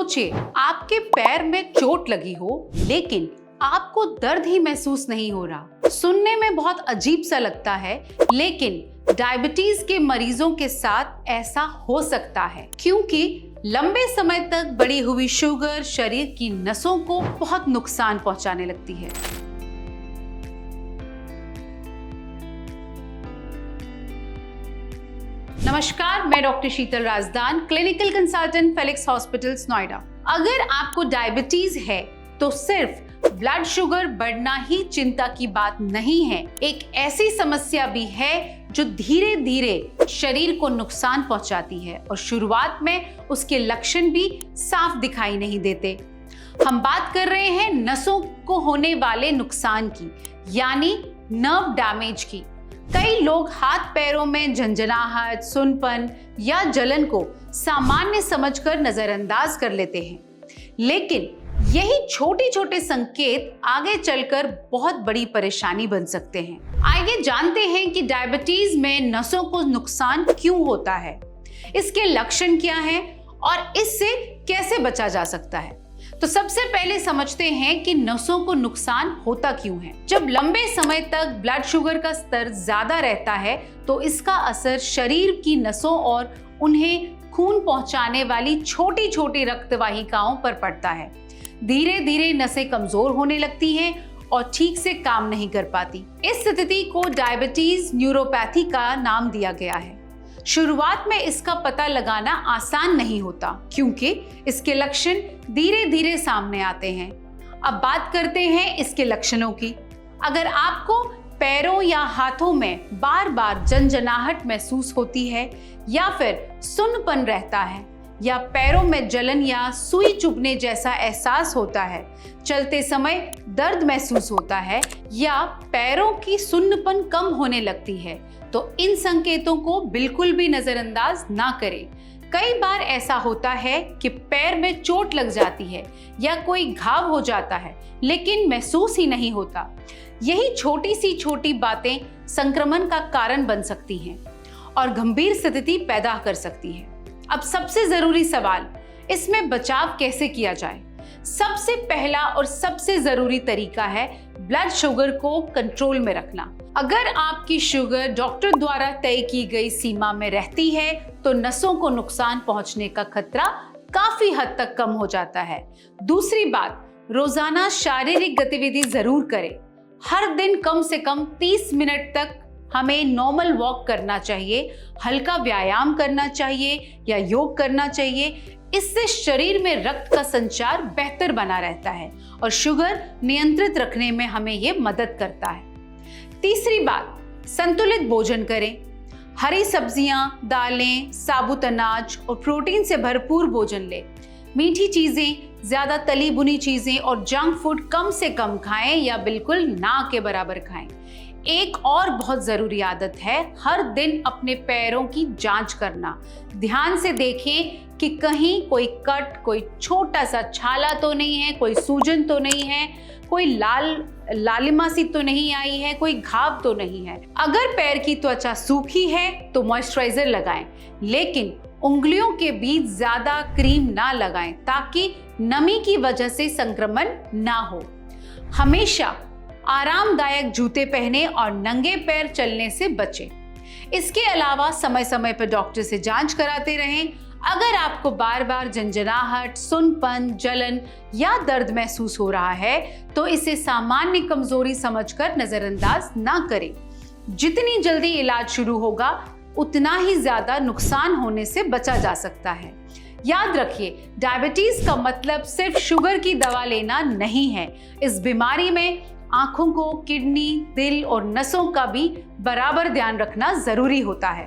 सोचिए, आपके पैर में चोट लगी हो लेकिन आपको दर्द ही महसूस नहीं हो रहा। सुनने में बहुत अजीब सा लगता है, लेकिन डायबिटीज के मरीजों के साथ ऐसा हो सकता है क्योंकि लंबे समय तक बढ़ी हुई शुगर शरीर की नसों को बहुत नुकसान पहुंचाने लगती है। नमस्कार, मैं doctor Sheetal Rajdan, clinical consultant Felix hospitals Noida. अगर आपको डायबिटीज है तो सिर्फ ब्लड शुगर बढ़ना ही चिंता की बात नहीं है। एक ऐसी समस्या भी है जो धीरे धीरे शरीर को नुकसान पहुंचाती है और शुरुआत में उसके लक्षण भी साफ दिखाई नहीं देते। हम बात कर रहे हैं नसों को होने वाले नुकसान की, यानी नर्व डैमेज की। कई लोग हाथ पैरों में झंझनाहट, सुनपन या जलन को सामान्य समझकर नजरअंदाज कर लेते हैं, लेकिन यही छोटे छोटे संकेत आगे चलकर बहुत बड़ी परेशानी बन सकते हैं। आइए जानते हैं कि डायबिटीज में नसों को नुकसान क्यों होता है, इसके लक्षण क्या हैं और इससे कैसे बचा जा सकता है। तो सबसे पहले समझते हैं कि नसों को नुकसान होता क्यों है। जब लंबे समय तक ब्लड शुगर का स्तर ज्यादा रहता है तो इसका असर शरीर की नसों और उन्हें खून पहुंचाने वाली छोटी छोटी रक्तवाहिकाओं पर पड़ता है। धीरे धीरे नसें कमजोर होने लगती हैं और ठीक से काम नहीं कर पाती। इस स्थिति को डायबिटीज न्यूरोपैथी का नाम दिया गया है। शुरुआत में इसका पता लगाना आसान नहीं होता क्योंकि इसके लक्षण धीरे धीरे सामने आते हैं। अब बात करते हैं इसके लक्षणों की। अगर आपको पैरों या हाथों में बार बार झंझनाहट महसूस होती है या फिर सुन्नपन रहता है या पैरों में जलन या सुई चुभने जैसा एहसास होता है, चलते समय दर्द महसूस होता है या पैरों की सुन्नपन कम होने लगती है, तो इन संकेतों को बिल्कुल भी नजरअंदाज ना करें। कई बार ऐसा होता है कि पैर में चोट लग जाती है या कोई घाव हो जाता है लेकिन महसूस ही नहीं होता। यही छोटी सी छोटी बातें संक्रमण का कारण बन सकती हैं और गंभीर स्थिति पैदा कर सकती हैं। अब सबसे जरूरी सवाल, इसमें बचाव कैसे किया जाए। सबसे पहला और सबसे जरूरी तरीका है ब्लड शुगर को कंट्रोल में रखना। अगर आपकी शुगर डॉक्टर द्वारा तय की गई सीमा में रहती है तो नसों को नुकसान पहुंचने का खतरा काफी हद तक कम हो जाता है। दूसरी बात, रोजाना शारीरिक गतिविधि जरूर करें। हर दिन कम से कम 30 मिनट तक हमें नॉर्मल वॉक करना चाहिए, हल्का व्यायाम करना चाहिए या योग करना चाहिए। इससे शरीर में रक्त का संचार बेहतर बना रहता है और शुगर नियंत्रित रखने में हमें यह मदद करता है। तीसरी बात, संतुलित भोजन करें। हरी सब्जियां, दालें, साबुत अनाज और प्रोटीन से भरपूर भोजन लें। मीठी चीजें, ज्यादा तली भुनी चीजें और जंक फूड कम से कम खाएं या बिल्कुल ना के बराबर खाएं। एक और बहुत जरूरी आदत है हर दिन अपने पैरों की जांच करना। ध्यान से देखें कि कहीं कोई कट, कोई छोटा सा छाला तो नहीं है, कोई सूजन तो नहीं है, कोई लालिमा सी तो नहीं आई है, कोई घाव तो नहीं है। अगर पैर की त्वचा सूखी है तो मॉइस्चराइजर लगाएं, लेकिन उंगलियों के बीच ज्यादा क्रीम ना लगाएं ताकि नमी की वजह से संक्रमण ना हो। हमेशा आरामदायक जूते पहने और नंगे पैर चलने से बचें। इसके अलावा समय समय पर डॉक्टर से जांच कराते रहें। अगर आपको बार बार झंझनाहट, सुन्नपन, जलन या दर्द महसूस हो रहा है तो इसे सामान्य कमजोरी समझकर नजरअंदाज ना करें। जितनी जल्दी इलाज शुरू होगा उतना ही ज्यादा नुकसान होने से बचा जा सकता है। याद रखिए, डायबिटीज का मतलब सिर्फ शुगर की दवा लेना नहीं है। इस बीमारी में आंखों को, किडनी, दिल और नसों का भी बराबर ध्यान रखना जरूरी होता है।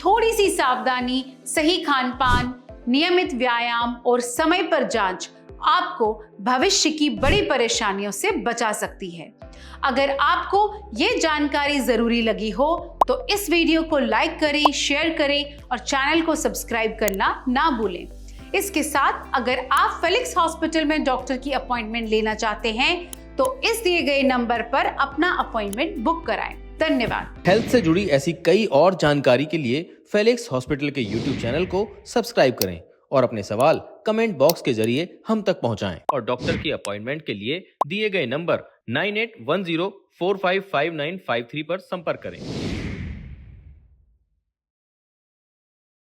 थोड़ी सी सावधानी, सही खान पान, नियमित व्यायाम और समय पर जांच आपको भविष्य की बड़ी परेशानियों से बचा सकती है। अगर आपको ये जानकारी जरूरी लगी हो तो इस वीडियो को लाइक करें, शेयर करें और चैनल को सब्सक्राइब करना ना भूलें। इसके साथ अगर आप फेलिक्स हॉस्पिटल में डॉक्टर की अपॉइंटमेंट लेना चाहते हैं तो इस दिए गए नंबर पर अपना अपॉइंटमेंट बुक कराएं। धन्यवाद। हेल्थ से जुड़ी ऐसी कई और जानकारी के लिए फेलिक्स हॉस्पिटल के YouTube चैनल को सब्सक्राइब करें और अपने सवाल कमेंट बॉक्स के जरिए हम तक पहुंचाएं और डॉक्टर की अपॉइंटमेंट के लिए दिए गए नंबर 9810455953 पर संपर्क करें।